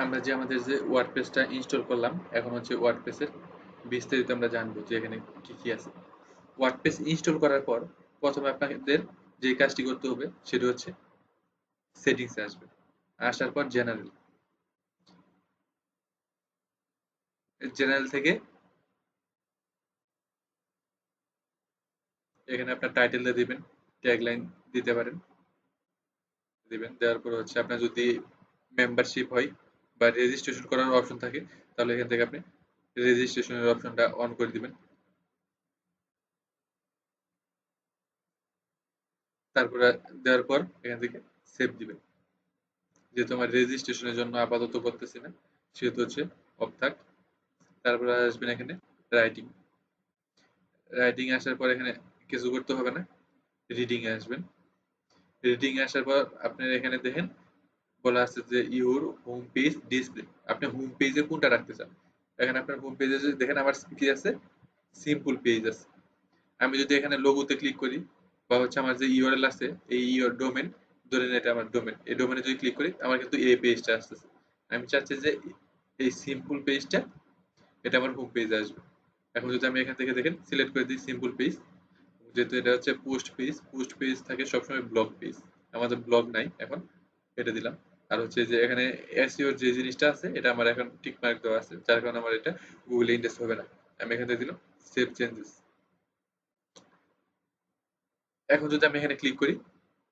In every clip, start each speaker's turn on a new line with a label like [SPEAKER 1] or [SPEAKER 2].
[SPEAKER 1] আমরা যে আমাদের যে ওয়ার্ডপ্রেসটা ইনস্টল করলাম, এখন হচ্ছে ওয়ার্ডপ্রেসের বিস্তারিত আমরা জানবো যে এখানে কি কি আছে। ওয়ার্ডপ্রেস ইনস্টল করার পর প্রথমে আপনাদের যে কাজটি করতে হবে সেটা হচ্ছে সেটিংসে আসবে, আসার পর জেনারেল, জেনারেল থেকে এখানে আপনার টাইটেলটা দিবেন, ট্যাগলাইন দিতে পারেন, দিবেন। দেওয়ার পর হচ্ছে আপনার যদি মেম্বারশিপ হয় বা রেজিস্ট্রেশন করার অপশন থাকে, তাহলে এখান থেকে আপনি রেজিস্ট্রেশনের অপশনটা অন করে দিবেন। তারপরে দেওয়ার পর এখান থেকে সেভ দিবেন। যেহেতু আমার রেজিস্ট্রেশনের জন্য আপাতত করতেছি না, সেহেতু হচ্ছে অফ থাক। তারপরে আসবেন এখানে রাইটিং, রাইটিং আসার পর এখানে কিছু করতে হবে না, রিডিং এ আসবেন। রিডিং এ আসার পর আপনার এখানে দেখেন বলা আছে যে ইউর হোম পেজ ডিসপ্লে, আপনি হোম পেজে কোনটা রাখতে চান। এখানে আপনার হোম পেজে যদি দেখেন আমার কি আছে, সিম্পল পেজ আছে। আমি যদি এখানে লোগোতে ক্লিক করি বা হচ্ছে আমার যে ইউআরএল আছে, এই ইউর ডোমেন, ধরেন এটা আমার ডোমেন, এই ডোমেনে যদি ক্লিক করি আমার কিন্তু এই পেজটা আসতেছে। আমি চাচ্ছি যে এই সিম্পল পেজটা এটা আমার হোম পেজে আসবে। এখন যদি আমি এখান থেকে দেখেন সিলেক্ট করে দিই সিম্পল পেজ, যেহেতু এটা হচ্ছে পোস্ট পেজ, পোস্ট পেজ থাকে সবসময় ব্লগ পেজ, আমাদের ব্লগ নাই এখন, এটা দিলাম। আর হচ্ছে যে এখানে এসইওর যে জিনিসটা আছে এটা আমার এখন টিক মার্ক দেওয়া আছে, যার কারণে আমার এটা গুগলে ইন্ডেক্স হবে না। আমি এখান থেকে দিলাম সেভ চেঞ্জেস। এখন যদি আমি এখানে ক্লিক করি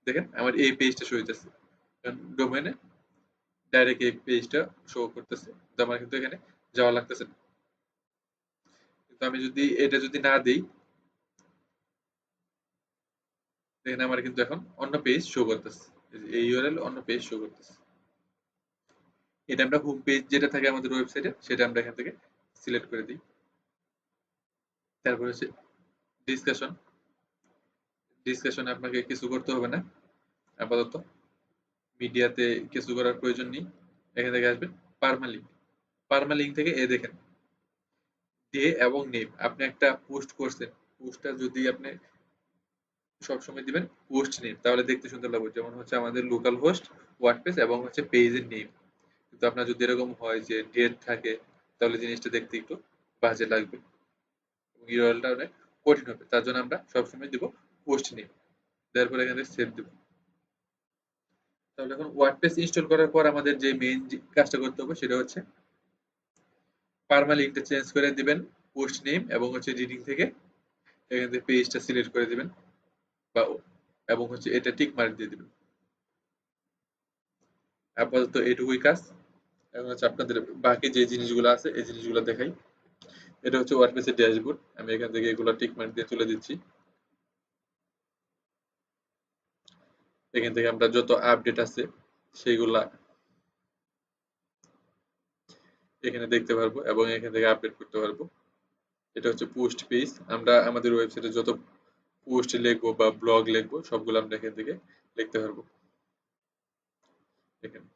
[SPEAKER 1] দেখেন আমার এই পেজটা শো হইতেছে, ডোমেনে ডাইরেক্ট এই পেজটা শো করতেছে, তো আমার কিন্তু এখানে যাওয়া লাগতেছে না। কিন্তু আমি যদি এটা যদি না দিই, দেখেন আমার কিন্তু এখন অন্য পেজ শো করতেছে, এই ইউআরএল অন্য পেজ শো করতেছে। এটা আমরা হোম পেজ যেটা থাকে আমাদের ওয়েবসাইটে সেটা আমরা এখান থেকে সিলেক্ট করে দিই। তারপর হচ্ছে ডিসকাশন, ডিসকাশনে আপনাকে কিছু করতে হবে না আপাতত, মিডিয়াতে কিছু করার প্রয়োজন নেই। এখান থেকে আসবেন পারমালিঙ্ক, পারমালিঙ্ক থেকে এ দেখেন ডে এবং নেম, আপনি একটা পোস্ট করছেন, পোস্টটা যদি আপনি সবসময় দিবেন পোস্ট নেম, তাহলে দেখতে সুন্দর লাগবে। যেমন হচ্ছে আমাদের লোকাল হোস্ট ওয়ার্ডপ্রেস এবং হচ্ছে পেজের নেম। কিন্তু আপনার যদি এরকম হয় যে ডেট থাকে, তাহলে জিনিসটা দেখতে একটু বাজে লাগবে এবং ইউআরএলটা অনেক কঠিন হবে। তার জন্য আমরা সবসময় দিব পোস্ট নেম, দেওয়ার পরে এখানে সেভ দেব। তাহলে এখন ওয়ার্ডপ্রেস ইনস্টল করার পর আমাদের যে মেইন কাজটা করতে হবে সেটা হচ্ছে পারমালিঙ্কটা চেঞ্জ করে দিবেন পোস্ট নেম এবং হচ্ছে রিডিং থেকে এখান থেকে পেজটা সিলেক্ট করে দিবেন বা এবং হচ্ছে এটা টিক মার্ক দিয়ে দিবেন। আপাতত এটুকুই কাজ। এখন হচ্ছে আপনাদের বাকি যে জিনিসগুলো আছে এই জিনিসগুলো দেখাই। এটা হচ্ছে ওয়ার্ডপ্রেসের ড্যাশবোর্ড, আমি এখান থেকে এগুলো টিক মার্ক দিয়ে তুলে দিচ্ছি। এখান থেকে আমরা যত আপডেট আছে সেইগুলা এখানে দেখতে পারবো এবং এখান থেকে আপডেট করতে পারবো। এটা হচ্ছে পোস্ট পেজ, আমরা আমাদের ওয়েবসাইটে যত পোস্ট লিখবো বা ব্লগ লিখবো সবগুলো আমরা এখান থেকে লিখতে পারবো। এখানে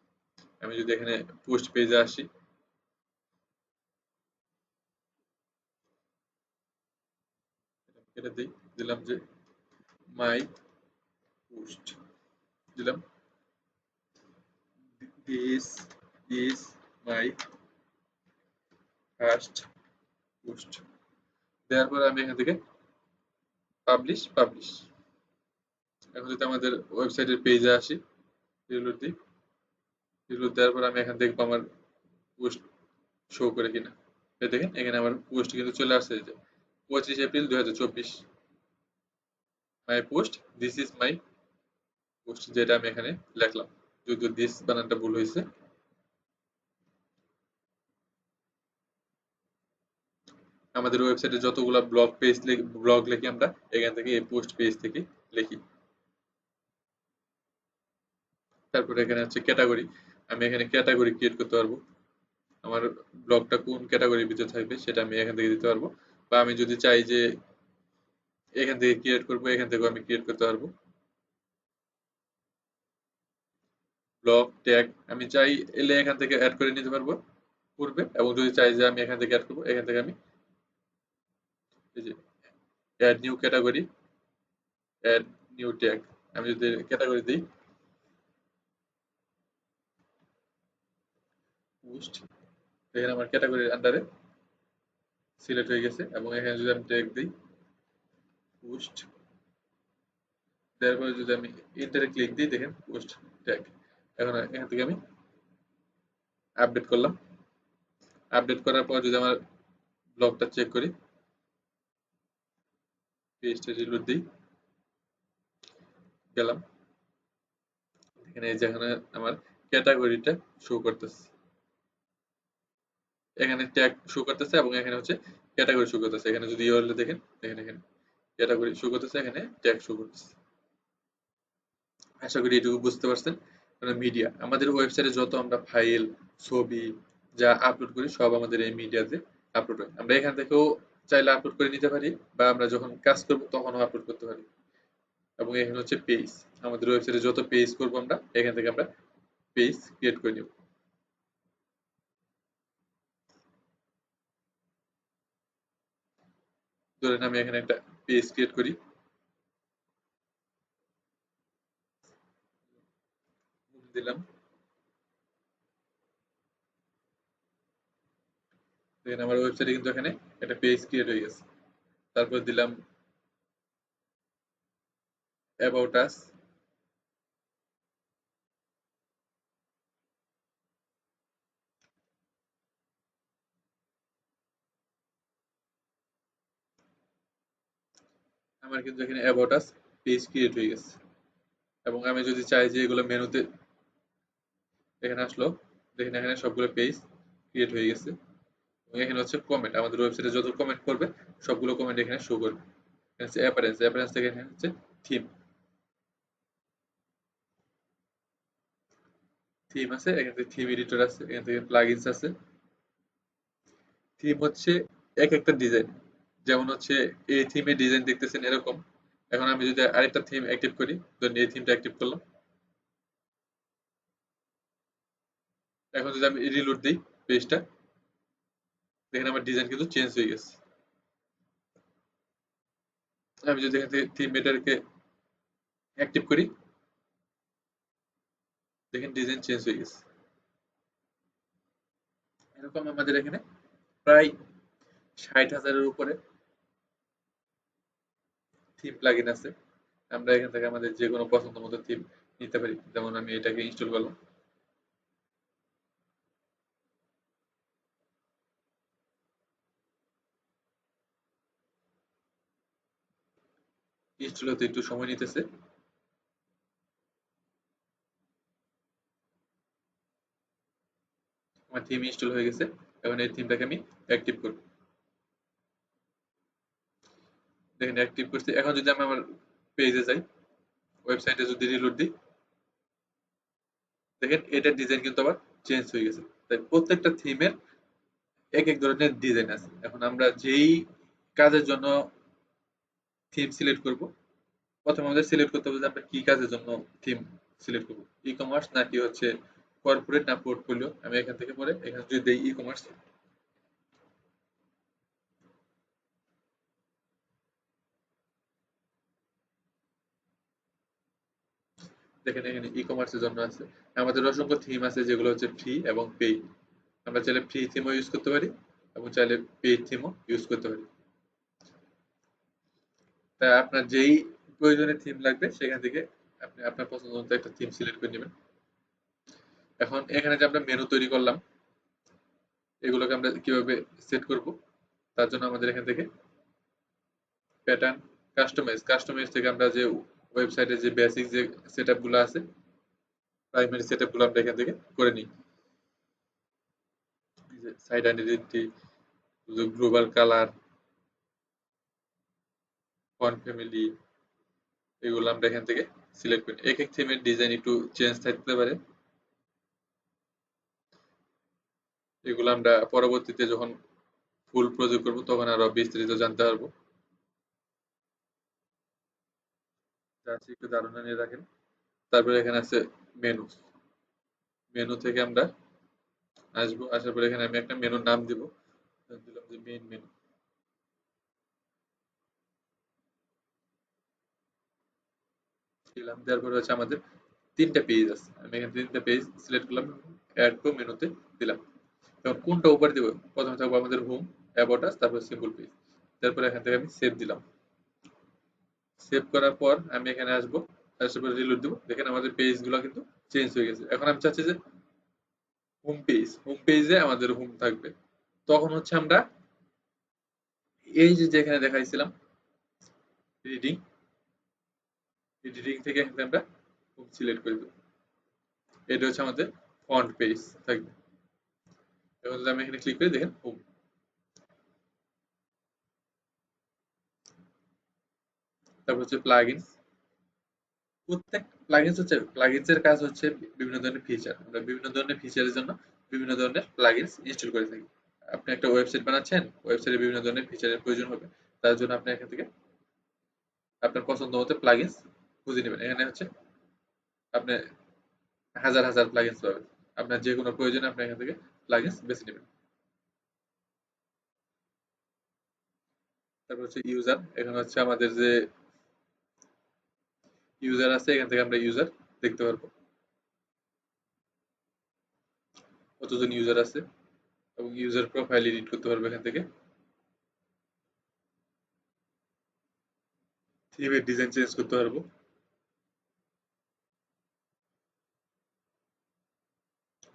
[SPEAKER 1] আমি যদি এখানে পোস্ট পেজে আসি, এটা দিই, দিলাম যে মাই পোস্ট, দিলাম this is my first post, দেওয়ার পরে আমি এখান থেকে পাবলিশ পাবলিশ। এখন যদি আমাদের ওয়েবসাইটের পেজে আসি, রিলোড দিই, রিলোড দেওয়ার পর আমি এখান দেখবো আমার পোস্ট শো করে কিনা। এই দেখেন এখানে আমার পোস্ট কিন্তু চলে আসছে, যে 25 April 2024, my post, this is my post, যেটা আমি এখানে লিখলাম। যদিও দিস বানানটা ভুল হয়েছে। আমাদের ওয়েবসাইটে যতগুলো ব্লগ লিখি আমরা এখান থেকে এই পোস্ট পেজ থেকে লিখি। তারপরে এখানে হচ্ছে ক্যাটাগরি, আমি এখানে ক্যাটাগরি ক্রিয়েট করতে পারবো, আমার ব্লগটা কোন ক্যাটাগরির ভিতরে থাকবে সেটা আমি এখান থেকে দিতে পারবো। বা আমি যদি চাই যে এখান থেকে ক্রিয়েট করবো, এখান থেকেও আমি ক্রিয়েট করতে পারবো। ব্লগ ট্যাগ আমি চাই এলে এখান থেকে অ্যাড করে নিতে পারবো পূর্বে, এবং যদি চাই যে আমি এখান থেকে অ্যাড করবো, এখান থেকে আমি এই যে add new category, add new tag, আমি যদি ক্যাটাগরি দিই পোস্ট, এখানে আমার ক্যাটাগরির আন্ডারে সিলেক্ট হয়ে গেছে এবং এখানে যদি আমি ট্যাগ দিই পোস্ট, দেওয়ার পরে যদি আমি এন্টারে ক্লিক দিই দেখেন পোস্ট ট্যাগ। এখন এখান থেকে আমি আপডেট করলাম। আপডেট করার পর যদি আমার ব্লগটা চেক করি, পেজটা রিলোড দিই, গেলাম, এখানে এই যেখানে আমার ক্যাটাগরিটা শো করতেছে, এখানে ট্যাগ শো করতেছে এবং এখানে হচ্ছে ক্যাটাগরি শো করতেছে। এখানে যদি ইউআরএল দেখেন, এখানে এখানে ক্যাটাগরি শো করতেছে, এখানে ট্যাগ শো করতেছে। আশা করি এটুকু বুঝতে পারছেন। মানে মিডিয়া, আমাদের ওয়েবসাইটে যত আমরা ফাইল, ছবি যা আপলোড করি সব আমাদের এই মিডিয়াতে আপলোড হয়। আমরা এখান থেকেও চাইলে আপলোড করে নিতে পারি বা আমরা যখন কাজ করব তখনও আপলোড করতে পারি। এবং এখানে হচ্ছে পেজ, আমাদের ওয়েবসাইটে যত পেজ করবো আমরা এখান থেকে আমরা পেজ ক্রিয়েট করে নিব। ধরেন আমি এখানে একটা পেজ ক্রিয়েট করি, দিলাম, দেখেন আমার ওয়েবসাইটে কিন্তু এখানে একটা পেজ ক্রিয়েট হয়ে গেছে। তারপর দিলাম অ্যাবাউট আস, আমার কিন্তু এখানে অ্যাবাউট আস পেজ ক্রিয়েট হয়ে গেছে। এবং আমি যদি চাই যে এগুলো মেনুতে, এখানে আসলো, দেখেন এখানে সবগুলো পেজ ক্রিয়েট হয়ে গেছে। এবং এখানে হচ্ছে কমেন্ট, আমাদের ওয়েবসাইটে যত কমেন্ট করবে সবগুলো কমেন্ট এখানে শো করবে। এখানে হচ্ছে অ্যাপারেন্স, অ্যাপারেন্স থেকে এখানে হচ্ছে থিম, থিম আছে, এখান থেকে থিম এডিটর আছে, এখান থেকে প্লাগইনস আছে। থিম হচ্ছে এক একটা ডিজাইন, যেমন হচ্ছে এই থিমের ডিজাইন দেখতেছেন এরকম। এখন আমি যদি আরেকটা থিম অ্যাক্টিভ করি, ধরুন এই থিমটা অ্যাক্টিভ করলাম, এখন যদি আমি রিলোড দিই পেজটা, দেখেন আমার ডিজাইন কিন্তু চেঞ্জ হয়ে গেছে। আমি যদি এখান থেকে থিম মেটারকে অ্যাক্টিভ করি, দেখেন ডিজাইন চেঞ্জ হয়ে গেছে। এরকম আমাদের এখানে প্রায় 60,000-এর উপরে থিম প্লাগইন আছে। আমরা এখান থেকে আমাদের যে কোনো পছন্দ মতো থিম নিতে পারি। যেমন আমি এটাকে ইনস্টল করলাম, ইনস্টল হতে একটু সময় নিতেছে। আমার থিম ইনস্টল হয়ে গেছে, এখন এই থিমটাকে আমি অ্যাক্টিভ করব। দেখেন অ্যাক্টিভ করছি। এখন যদি আমি আমার পেজে যাই, ওয়েবসাইটে যদি রিলোড দিই, দেখেন এটার ডিজাইন কিন্তু আবার চেঞ্জ হয়ে গেছে। তাই প্রত্যেকটা থিমের এক এক ধরনের ডিজাইন আছে। এখন আমরা যেই কাজের জন্য থিম সিলেক্ট করব, প্রথমে আমাদের সিলেক্ট করতে হবে যে আমরা কি কাজের জন্য থিম সিলেক্ট করব, ই কমার্স নাকি হচ্ছে কর্পোরেট না পোর্টফোলিও। আমি এখান থেকে পরে এখানে যদি দেই ই কমার্স, দেখেন এখানে ই কমার্সের জন্য আছে। আমাদের অসংখ্য থিম আছে যেগুলো হচ্ছে ফ্রি এবং পেইড। আমরা চাইলে ফ্রি থিমও ইউজ করতে পারি এবং চাইলে পেইড থিমও ইউজ করতে পারি। তাই আপনার যেই প্রয়োজনে থিম লাগবে সেখান থেকে আপনি আপনার পছন্দ মতো একটা থিম সিলেক্ট করে নেবেন। এখন এখানে যে আমরা মেনু তৈরি করলাম, এগুলোকে আমরা কিভাবে সেট করব, তার জন্য আমাদের এখান থেকে প্যাটার্ন, কাস্টমাইজ, কাস্টমাইজ থেকে আমরা যে ওয়েবসাইটে যে বেসিক যে সেটআপ গুলো আছে, প্রাইমারি সেটআপ গুলো আমরা এখান থেকে করে নিই। যে side identity, global colour, font family, এগুলো আমরা এখান থেকে সিলেক্ট করি। এক এক থিমের ডিজাইন একটু চেঞ্জ থাকতে পারে, এগুলো আমরা পরবর্তীতে যখন ফুল প্রজেক্ট করব তখন আরো বিস্তারিত জানতে পারবো। জাস্ট একটু ধারণা নিয়ে রাখেন। তারপরে এখানে আছে মেনু, মেনু থেকে আমরা আসবো, আসার পরে এখানে আমি একটা মেনুর নাম দিব, দিলাম যে মেইন মেনু। দিলাম, দেওয়ার পরে হচ্ছে আমাদের তিনটা পেজ আছে, আমি এখানে তিনটা পেজ সিলেক্ট করলাম, অ্যাড টু মেনুতে দিলাম। তখন কোনটা উপরে দিব? প্রথমে থাকবো আমাদের হোম, অ্যাবাউট আস, তারপর সিম্পল পেজ। তারপরে এখান থেকে আমি সেভ দিলাম। সেভ করার পর আমি এখানে আসবো, আসার পর রিলোড দিব। দেখেন আমাদের পেজ গুলো কিন্তু চেঞ্জ হয়ে গেছে। এখন আমি চাচ্ছি যে হোম পেজে আমাদের হোম থাকবে। তখন হচ্ছে আমরা এই যে যেখানে দেখাইছিলাম রিডিং, রিডিং থেকে এখানে আমরা হোম সিলেক্ট করে দেবো। এটা হচ্ছে আমাদের ফ্রন্ট পেজ থাকবে। এখন যদি আমি এখানে ক্লিক করি, দেখেন হোম। তারপর হচ্ছে প্লাগইনস। প্রত্যেক প্লাগইনস এর কাজ হচ্ছে বিভিন্ন ধরনের ফিচার। আমরা বিভিন্ন ধরনের ফিচারের জন্য বিভিন্ন ধরনের প্লাগইনস ইনস্টল করে থাকি। আপনি একটা ওয়েবসাইট বানাচ্ছেন, ওয়েবসাইটে বিভিন্ন ধরনের ফিচারের প্রয়োজন হবে। তার জন্য আপনি এখান থেকে আপনার পছন্দ মতো প্লাগইনস খুঁজে নেবেন। এখানে হচ্ছে আপনি হাজার হাজার প্লাগইনস পাবেন। আপনার যে কোনো প্রয়োজনে আপনি এখান থেকে প্লাগইনস বেছে নেবেন। তারপর হচ্ছে ইউজার। এখানে হচ্ছে আমাদের যে ইউজার আছে, এখান থেকে আমরা ইউজার দেখতে পারবো কতজন ইউজার আছে, এবং ইউজার প্রোফাইল এডিট করতে পারবো এখান থেকে। থিমের ডিজাইন চেঞ্জ করতে পারবো।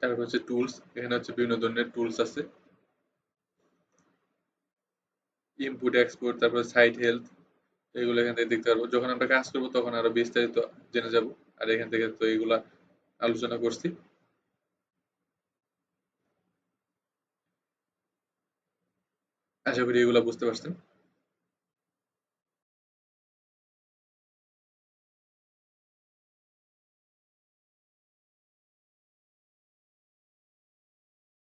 [SPEAKER 1] তারপর হচ্ছে টুলস। এখানে হচ্ছে বিভিন্ন ধরনের টুলস আছে, ইনপুট এক্সপোর্ট, তারপর সাইট হেলথ, এগুলো এখান থেকে দেখতে পারবো। যখন আমরা কাজ করবো তখন আরো বিস্তারিত জেনে যাব। আর এখান থেকে তো এগুলা আলোচনা করছি। আশা করি এগুলা বুঝতে পারছেন।